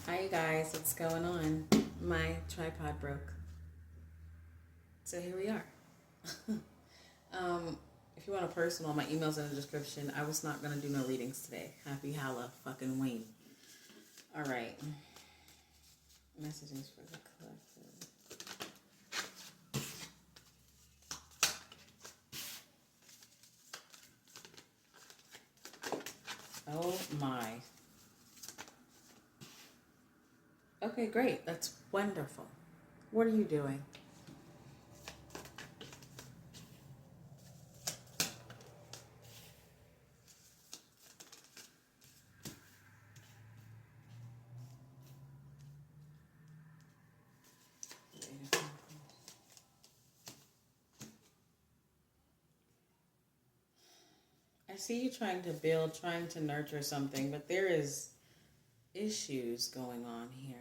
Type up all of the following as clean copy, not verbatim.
Hi guys, what's going on? My tripod broke. So here we are. If you want a personal, my email's in the description. I was not gonna do no readings today. Happy Halla fucking Wayne. Alright. Messages for the collective. Oh my. Okay, great. That's wonderful. What are you doing? I see you trying to build, trying to nurture something, but there is issues going on here.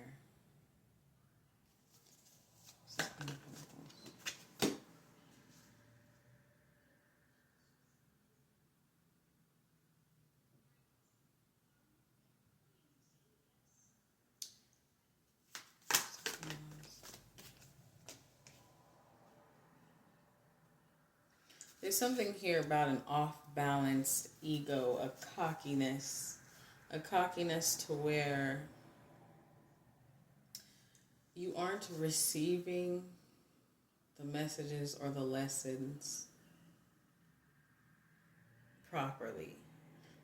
There's something here about an off-balanced ego, a cockiness to where you aren't receiving the messages or the lessons properly.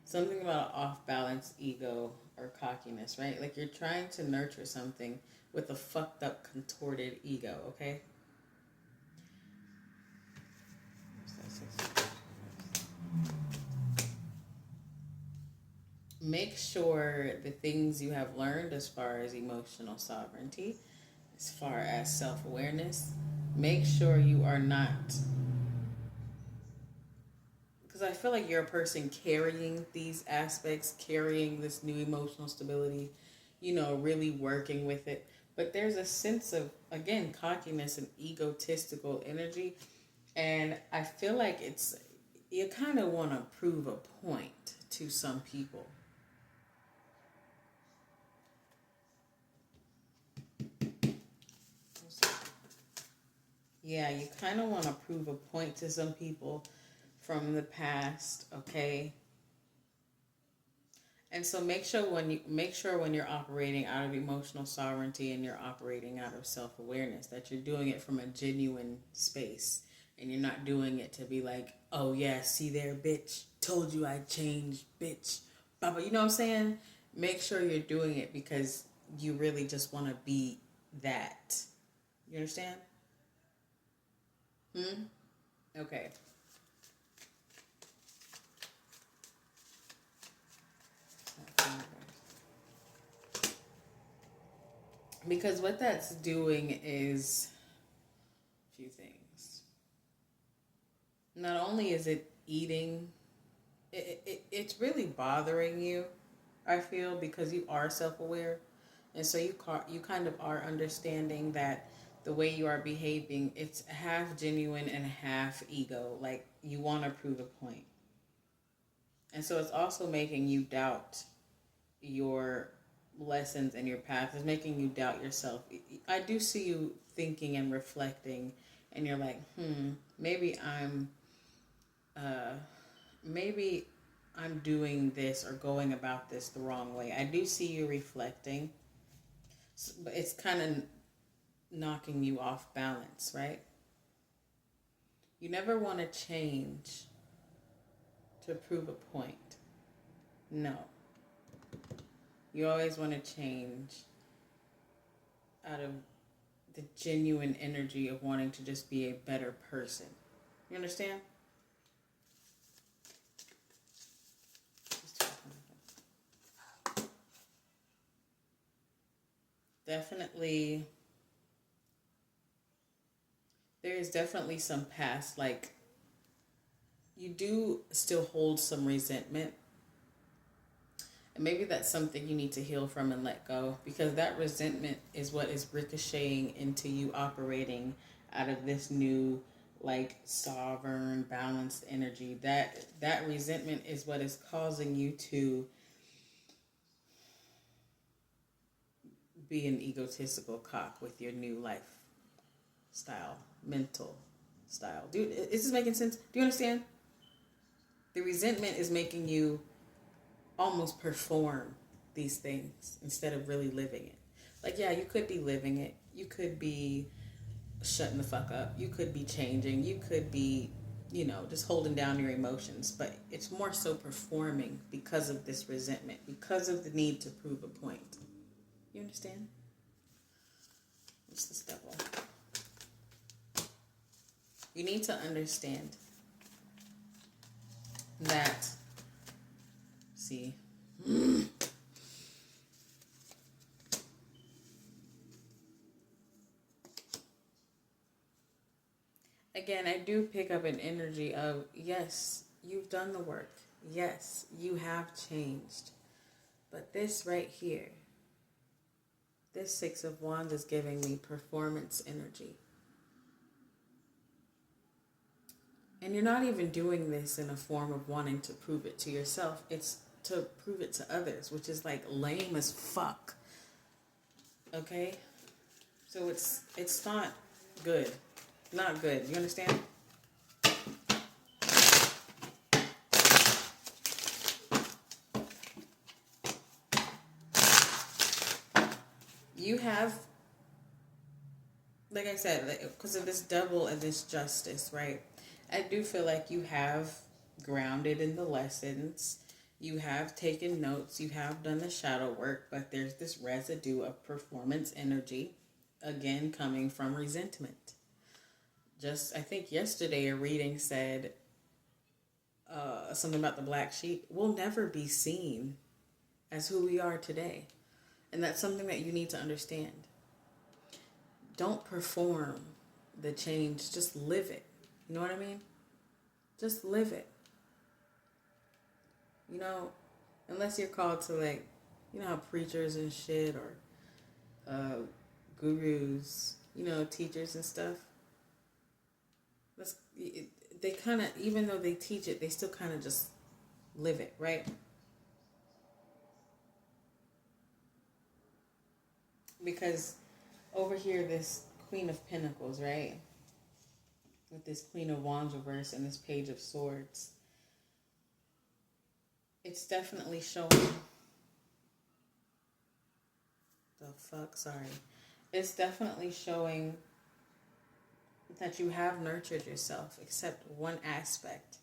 Something about an off-balanced ego or cockiness, right? Like you're trying to nurture something with a fucked up, contorted ego, okay? Make sure the things you have learned as far as emotional sovereignty, as far as self-awareness, make sure you are not, because I feel like you're a person carrying these aspects, carrying this new emotional stability, really working with it. But there's a sense of, again, cockiness and egotistical energy. And I feel like you kind of want to prove a point to some people. Yeah, you kind of want to prove a point to some people from the past, okay? And so make sure when you're operating out of emotional sovereignty and you're operating out of self-awareness that you're doing it from a genuine space and you're not doing it to be like, "Oh yeah, see there, bitch. Told you I'd change, bitch." Baba, you know what I'm saying? Make sure you're doing it because you really just want to be that. You understand? Okay. Because what that's doing is a few things. Not only is it eating, it's really bothering you, I feel, because you are self-aware. And so you kind of are understanding that the way you are behaving, it's half genuine and half ego. Like you want to prove a point. And so it's also making you doubt your lessons and your path. It's making you doubt yourself. I do see you thinking and reflecting, and you're like, maybe uh, maybe I'm doing this or going about this the wrong way. I do see you reflecting, but it's kind of knocking you off balance, right? You never want to change to prove a point. No. You always want to change out of the genuine energy of wanting to just be a better person. You understand? Definitely, there is definitely some past, like, you do still hold some resentment. And maybe that's something you need to heal from and let go, because that resentment is what is ricocheting into you operating out of this new, like, sovereign, balanced energy. That resentment is what is causing you to be an egotistical cock with your new lifestyle, mental style. Dude, is this making sense? Do you understand? The resentment is making you almost perform these things instead of really living it. Like, yeah, you could be living it. You could be shutting the fuck up. You could be changing. You could be, just holding down your emotions. But it's more so performing because of this resentment, because of the need to prove a point. You understand? What's this devil? You need to understand that, see, again, I do pick up an energy of, yes, you've done the work. Yes, you have changed. But this right here, this Six of Wands is giving me performance energy. And you're not even doing this in a form of wanting to prove it to yourself. It's to prove it to others, which is like lame as fuck. Okay? So it's not good. Not good. You understand? You have, like I said, because of this double and this justice, right? I do feel like you have grounded in the lessons. You have taken notes. You have done the shadow work, but there's this residue of performance energy, again, coming from resentment. Just, I think yesterday a reading said something about the black sheep. We'll never be seen as who we are today. And that's something that you need to understand. Don't perform the change. Just live it. You know what I mean? Just live it. Unless you're called to, like, how preachers and shit or gurus, teachers and stuff. They kind of, even though they teach it, they still kind of just live it, right? Because over here, this Queen of Pentacles, right? With this Queen of Wands reverse and this Page of Swords. It's definitely showing... Sorry. It's definitely showing that you have nurtured yourself, except one aspect.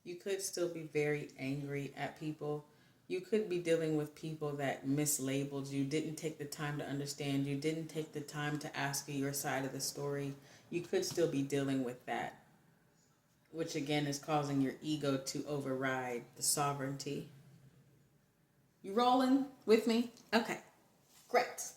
You could still be very angry at people. You could be dealing with people that mislabeled you, didn't take the time to understand you, didn't take the time to ask you your side of the story. You could still be dealing with that, which again is causing your ego to override the sovereignty. You rolling with me? Okay, great.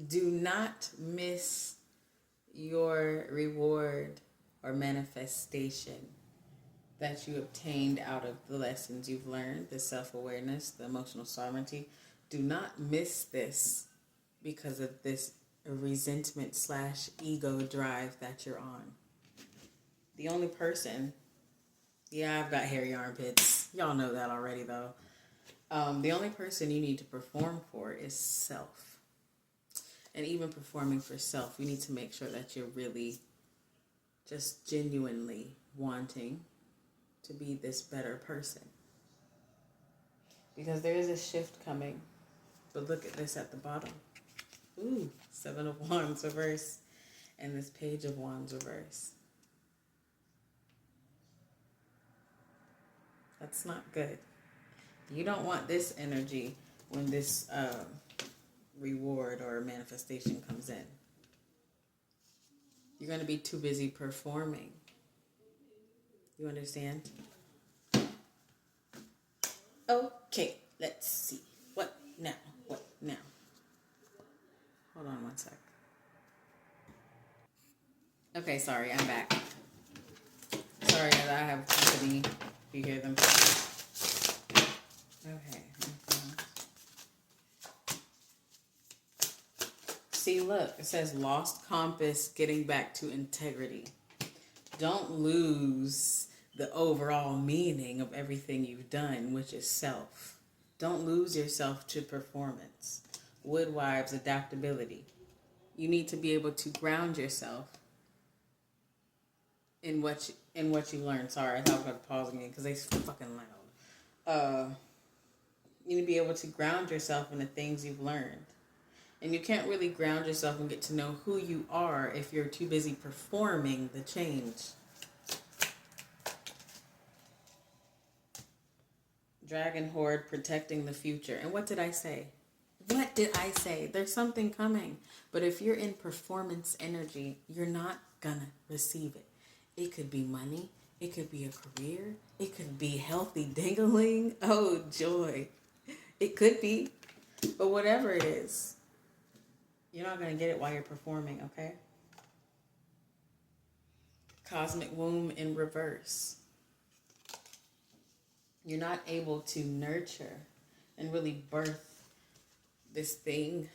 Do not miss your reward or manifestation that you obtained out of the lessons you've learned, the self-awareness, the emotional sovereignty. Do not miss this because of this resentment/ego drive that you're on. The only person, I've got hairy armpits. Y'all know that already though. The only person you need to perform for is self. And even performing for self, you need to make sure that you're really just genuinely wanting to be this better person. Because there is a shift coming. But look at this at the bottom. Ooh, 7 of Wands reverse. And this Page of Wands reverse. That's not good. You don't want this energy when this reward or manifestation comes in. You're going to be too busy performing. You understand? Okay, let's see. What now? What now? Hold on one sec. Okay, sorry, I'm back. Sorry that I have company. You hear them. Okay. See, look, it says lost compass, getting back to integrity. Don't lose the overall meaning of everything you've done, which is self. Don't lose yourself to performance. Woodwives, adaptability. You need to be able to ground yourself in what you learn. Sorry, I thought I was going to pause again because they fucking loud. You need to be able to ground yourself in the things you've learned. And you can't really ground yourself and get to know who you are if you're too busy performing the change. Dragon Horde protecting the future. And what did I say? What did I say? There's something coming. But if you're in performance energy, you're not gonna receive it. It could be money. It could be a career. It could be healthy dingling. Oh, joy. It could be. But whatever it is, you're not gonna get it while you're performing, okay? Cosmic womb in reverse. You're not able to nurture and really birth this thing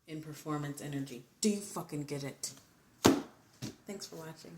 in performance energy. Do you fucking get it? Thanks for watching.